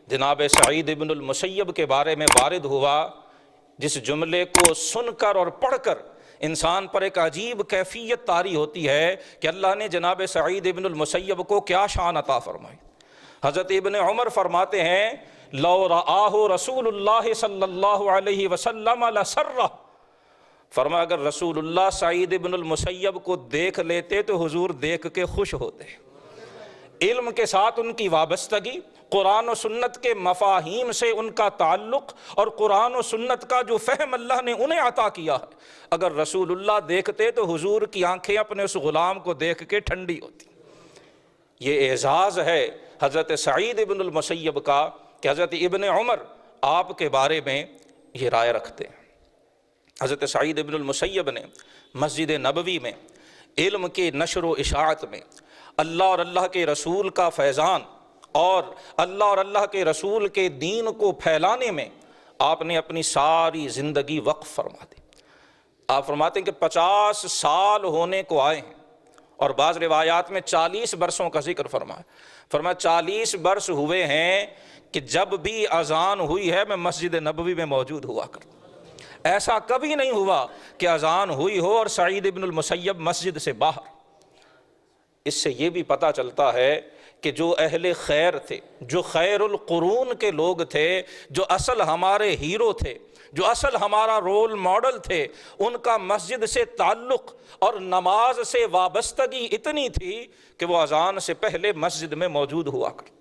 جناب سعید ابن المسیب کے بارے میں وارد ہوا، جس جملے کو سن کر اور پڑھ کر انسان پر ایک عجیب کیفیت طاری ہوتی ہے کہ اللہ نے جناب سعید ابن المسیب کو کیا شان عطا فرمائی۔ حضرت ابن عمر فرماتے ہیں لو رآہ رسول اللہ صلی اللہ علیہ وسلم لسرہ، فرمایا اگر رسول اللہ سعید ابن المسیب کو دیکھ لیتے تو حضور دیکھ کے خوش ہوتے۔ علم کے ساتھ ان کی وابستگی، قرآن و سنت کے مفاہیم سے ان کا تعلق، اور قرآن و سنت کا جو فہم اللہ نے انہیں عطا کیا ہے، اگر رسول اللہ دیکھتے تو حضور کی آنکھیں اپنے اس غلام کو دیکھ کے ٹھنڈی ہوتی۔ یہ اعزاز ہے حضرت سعید ابن المسیب کا کہ حضرت ابن عمر آپ کے بارے میں یہ رائے رکھتے ہیں۔ حضرت سعید ابن المسیب نے مسجد نبوی میں علم کے نشر و اشاعت میں اللہ اور اللہ کے رسول کا فیضان اور اللہ اور اللہ کے رسول کے دین کو پھیلانے میں آپ نے اپنی ساری زندگی وقف فرما دی۔ آپ فرماتے ہیں کہ 50 سال ہونے کو آئے ہیں، اور بعض روایات میں 40 برسوں کا ذکر فرمایا 40 برس ہوئے ہیں کہ جب بھی اذان ہوئی ہے میں مسجد نبوی میں موجود ہوا کرتا۔ ایسا کبھی نہیں ہوا کہ اذان ہوئی ہو اور سعید ابن المسیب مسجد سے باہر۔ اس سے یہ بھی پتہ چلتا ہے کہ جو اہل خیر تھے، جو خیر القرون کے لوگ تھے، جو اصل ہمارے ہیرو تھے، جو اصل ہمارا رول ماڈل تھے، ان کا مسجد سے تعلق اور نماز سے وابستگی اتنی تھی کہ وہ اذان سے پہلے مسجد میں موجود ہوا کرتے۔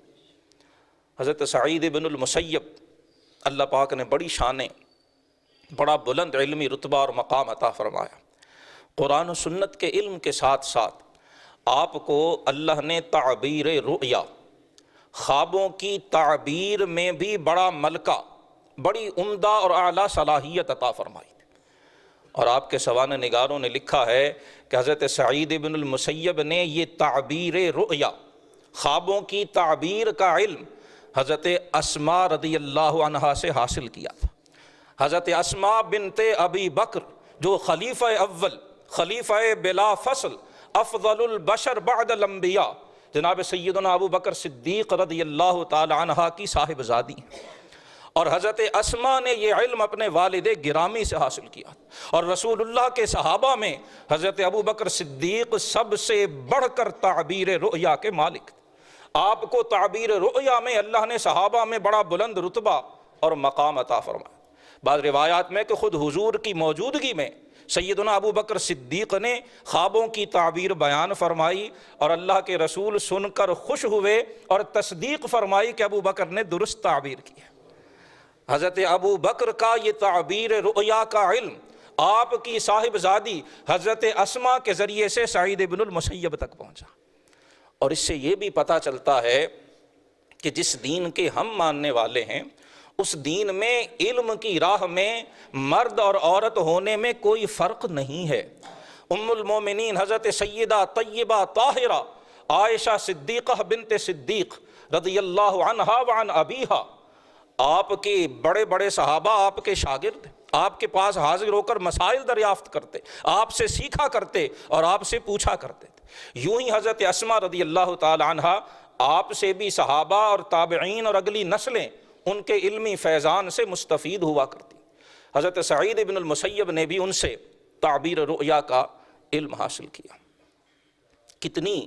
حضرت سعید ابن المسیب اللہ پاک نے بڑی شانیں، بڑا بلند علمی رتبہ اور مقام عطا فرمایا۔ قرآن و سنت کے علم کے ساتھ ساتھ آپ کو اللہ نے تعبیر رؤیا، خوابوں کی تعبیر میں بھی بڑا ملکہ، بڑی عمدہ اور اعلیٰ صلاحیت عطا فرمائی۔ اور آپ کے سوانح نگاروں نے لکھا ہے کہ حضرت سعید ابن المسیب نے یہ تعبیر رؤیا، خوابوں کی تعبیر کا علم حضرت اسماء رضی اللہ عنہا سے حاصل کیا تھا۔ حضرت اسماء بنت ابی بکر جو خلیفہ اول، خلیفہ بلا فصل، افضل البشر بعد الانبیاء، جناب سیدنا ابو بکر صدیق رضی اللہ تعالی عنہ کی صاحب زادی، اور حضرت اسماء نے یہ علم اپنے والد گرامی سے حاصل کیا، اور رسول اللہ کے صحابہ میں حضرت ابو بکر صدیق سب سے بڑھ کر تعبیر رؤیا کے مالک تھے۔ آپ کو تعبیر رؤیا میں اللہ نے صحابہ میں بڑا بلند رتبہ اور مقام عطا فرمایا۔ بعض روایات میں کہ خود حضور کی موجودگی میں سیدنا ابو بکر صدیق نے خوابوں کی تعبیر بیان فرمائی، اور اللہ کے رسول سن کر خوش ہوئے اور تصدیق فرمائی کہ ابو بکر نے درست تعبیر کی ہے۔ حضرت ابو بکر کا یہ تعبیر رؤیا کا علم آپ کی صاحب زادی حضرت اسماء کے ذریعے سے سعید ابن المسیب تک پہنچا۔ اور اس سے یہ بھی پتہ چلتا ہے کہ جس دین کے ہم ماننے والے ہیں، اس دین میں علم کی راہ میں مرد اور عورت ہونے میں کوئی فرق نہیں ہے۔ ام المومنین حضرت سیدہ طیبہ طاہرہ عائشہ صدیقہ بنت صدیق رضی اللہ عنہا وعن ابیہا، آپ کے بڑے بڑے صحابہ آپ کے شاگرد، آپ کے پاس حاضر ہو کر مسائل دریافت کرتے، آپ سے سیکھا کرتے اور آپ سے پوچھا کرتے تھے۔ یوں ہی حضرت اسماء رضی اللہ تعالی عنہا آپ سے بھی صحابہ اور تابعین اور اگلی نسلیں ان کے علمی فیضان سے مستفید ہوا کرتی۔ حضرت سعید ابن المسیب نے بھی ان سے تعبیر رؤیا کا علم حاصل کیا۔ کتنی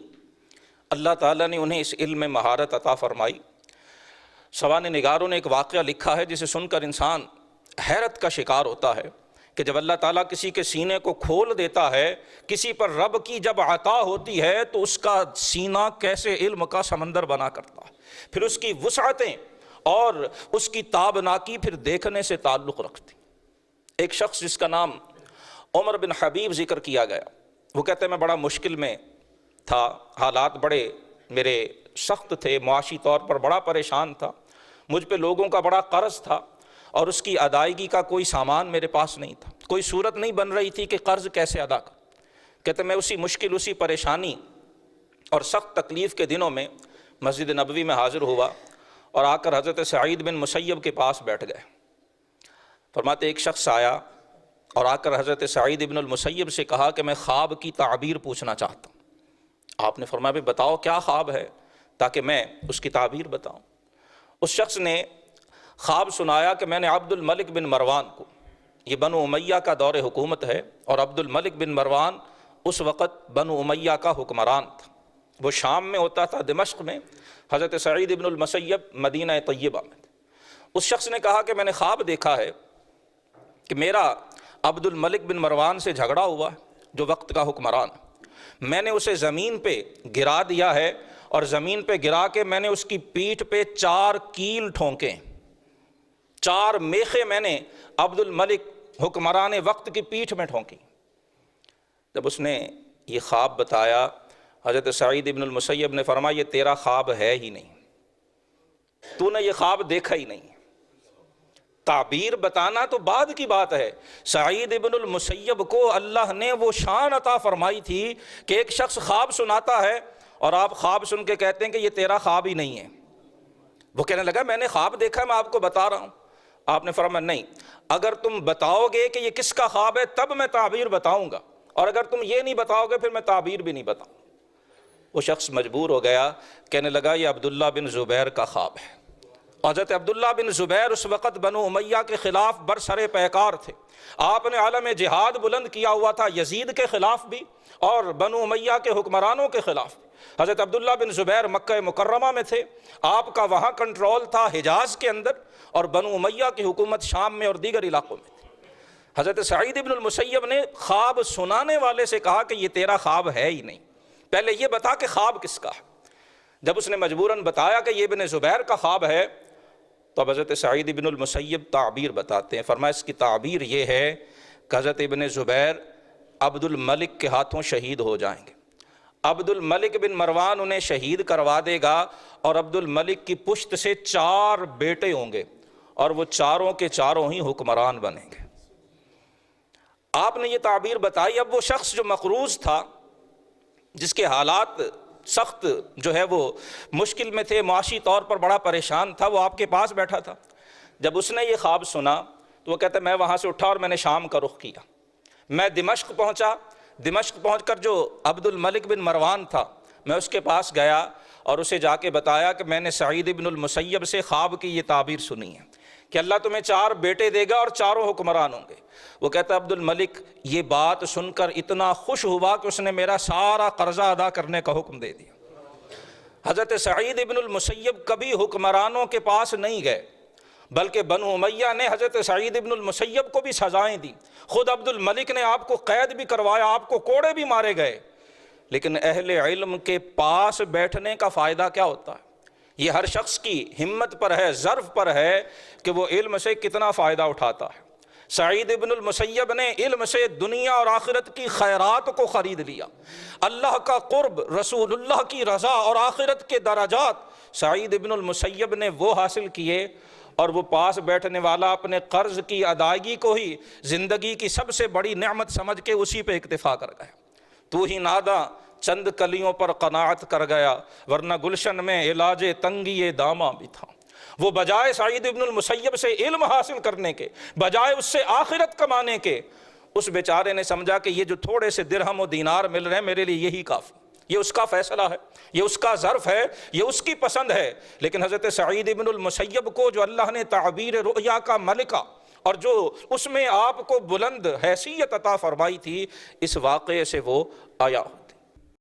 اللہ تعالیٰ نے انہیں اس علم میں مہارت عطا فرمائی۔ سوانح نگاروں نے ایک واقعہ لکھا ہے جسے سن کر انسان حیرت کا شکار ہوتا ہے کہ جب اللہ تعالیٰ کسی کے سینے کو کھول دیتا ہے، کسی پر رب کی جب عطا ہوتی ہے تو اس کا سینہ کیسے علم کا سمندر بنا کرتا ہے، پھر اس کی وسعتیں اور اس کی تابناکی پھر دیکھنے سے تعلق رکھتی۔ ایک شخص جس کا نام عمر بن حبیب ذکر کیا گیا، وہ کہتے ہیں میں بڑا مشکل میں تھا، حالات بڑے میرے سخت تھے، معاشی طور پر بڑا پریشان تھا، مجھ پہ لوگوں کا بڑا قرض تھا اور اس کی ادائیگی کا کوئی سامان میرے پاس نہیں تھا، کوئی صورت نہیں بن رہی تھی کہ قرض کیسے ادا کروں۔ کہتے میں اسی مشکل، اسی پریشانی اور سخت تکلیف کے دنوں میں مسجد نبوی میں حاضر ہوا اور آ کر حضرت سعید بن مسیب کے پاس بیٹھ گئے۔ فرماتے ایک شخص آیا اور آ کر حضرت سعید بن المسیب سے کہا کہ میں خواب کی تعبیر پوچھنا چاہتا ہوں۔ آپ نے فرمایا بھی بتاؤ کیا خواب ہے تاکہ میں اس کی تعبیر بتاؤں۔ اس شخص نے خواب سنایا کہ میں نے عبد الملک بن مروان کو، یہ بنو امیہ کا دور حکومت ہے، اور عبد الملک بن مروان اس وقت بنو امیہ کا حکمران تھا، وہ شام میں ہوتا تھا، دمشق میں، حضرت سعید ابن المسیب مدینہ طیبہ میں تھے۔ اس شخص نے کہا کہ میں نے خواب دیکھا ہے کہ میرا عبد الملک بن مروان سے جھگڑا ہوا ہے، جو وقت کا حکمران، میں نے اسے زمین پہ گرا دیا ہے، اور زمین پہ گرا کے میں نے اس کی پیٹھ پہ 4 کیل ٹھونکے، 4 میخیں میں نے عبد الملک حکمران وقت کی پیٹھ میں ٹھونکی۔ جب اس نے یہ خواب بتایا، حضرت سعید ابن المسیب نے فرمایا یہ تیرا خواب ہے ہی نہیں، تو نے یہ خواب دیکھا ہی نہیں۔ تعبیر بتانا تو بعد کی بات ہے، سعید ابن المسیب کو اللہ نے وہ شان عطا فرمائی تھی کہ ایک شخص خواب سناتا ہے اور آپ خواب سن کے کہتے ہیں کہ یہ تیرا خواب ہی نہیں ہے۔ وہ کہنے لگا میں نے خواب دیکھا ہے، میں آپ کو بتا رہا ہوں۔ آپ نے فرمایا نہیں، اگر تم بتاؤ گے کہ یہ کس کا خواب ہے تب میں تعبیر بتاؤں گا، اور اگر تم یہ نہیں بتاؤ گے پھر میں تعبیر بھی نہیں بتاؤں۔ وہ شخص مجبور ہو گیا، کہنے لگا یہ عبداللہ بن زبیر کا خواب ہے۔ حضرت عبداللہ بن زبیر اس وقت بنو امیہ کے خلاف برسر پیکار تھے، آپ نے عالم جہاد بلند کیا ہوا تھا، یزید کے خلاف بھی اور بنو امیہ کے حکمرانوں کے خلاف بھی۔ حضرت عبداللہ بن زبیر مکہ مکرمہ میں تھے، آپ کا وہاں کنٹرول تھا حجاز کے اندر، اور بنو امیہ کی حکومت شام میں اور دیگر علاقوں میں تھی۔ حضرت سعید ابن المسیب نے خواب سنانے والے سے کہا کہ یہ تیرا خواب ہے ہی نہیں، پہلے یہ بتا کہ خواب کس کا ہے۔ جب اس نے مجبوراً بتایا کہ یہ ابن زبیر کا خواب ہے، تو اب حضرت سعید ابن المسیب تعبیر بتاتے ہیں، فرمایا اس کی تعبیر یہ ہے کہ حضرت ابن زبیر عبد الملک کے ہاتھوں شہید ہو جائیں گے، عبد الملک بن مروان انہیں شہید کروا دے گا، اور عبد الملک کی پشت سے 4 بیٹے ہوں گے، اور وہ چاروں کے چاروں ہی حکمران بنیں گے۔ آپ نے یہ تعبیر بتائی۔ اب وہ شخص جو مقروض تھا، جس کے حالات سخت جو ہے وہ مشکل میں تھے، معاشی طور پر بڑا پریشان تھا، وہ آپ کے پاس بیٹھا تھا۔ جب اس نے یہ خواب سنا تو وہ کہتا ہے میں وہاں سے اٹھا اور میں نے شام کا رخ کیا، میں دمشق پہنچا، دمشق پہنچ کر جو عبد الملک بن مروان تھا میں اس کے پاس گیا اور اسے جا کے بتایا کہ میں نے سعید ابن المسیب سے خواب کی یہ تعبیر سنی ہے کہ اللہ تمہیں 4 بیٹے دے گا اور چاروں حکمران ہوں گے۔ وہ کہتا ہے عبد الملک یہ بات سن کر اتنا خوش ہوا کہ اس نے میرا سارا قرضہ ادا کرنے کا حکم دے دیا۔ حضرت سعید ابن المسیب کبھی حکمرانوں کے پاس نہیں گئے، بلکہ بنو امیہ نے حضرت سعید ابن المسیب کو بھی سزائیں دی، خود عبد الملک نے آپ کو قید بھی کروایا، آپ کو کوڑے بھی مارے گئے۔ لیکن اہل علم کے پاس بیٹھنے کا فائدہ کیا ہوتا ہے؟ یہ ہر شخص کی ہمت پر ہے، ظرف پر ہے کہ وہ علم سے کتنا فائدہ اٹھاتا ہے۔ سعید ابن المسیب نے علم سے دنیا اور آخرت کی خیرات کو خرید لیا، اللہ کا قرب، رسول اللہ کی رضا اور آخرت کے درجات سعید ابن المسیب نے وہ حاصل کیے، اور وہ پاس بیٹھنے والا اپنے قرض کی ادائیگی کو ہی زندگی کی سب سے بڑی نعمت سمجھ کے اسی پہ اکتفا کر گیا۔ تو ہی ناداں چند کلیوں پر قناعت کر گیا، ورنہ گلشن میں علاج تنگی داماں بھی تھا۔ وہ بجائے سعید ابن المسیب سے علم حاصل کرنے کے، بجائے اس سے آخرت کمانے کے، اس بیچارے نے سمجھا کہ یہ جو تھوڑے سے درہم و دینار مل رہے ہیں میرے لیے یہی کافی، یہ اس کا فیصلہ ہے، یہ اس کا ظرف ہے، یہ اس کی پسند ہے۔ لیکن حضرت سعید ابن المسیب کو جو اللہ نے تعبیر رؤیا کا ملکہ اور جو اس میں آپ کو بلند حیثیت عطا فرمائی تھی، اس واقعے سے وہ آیا۔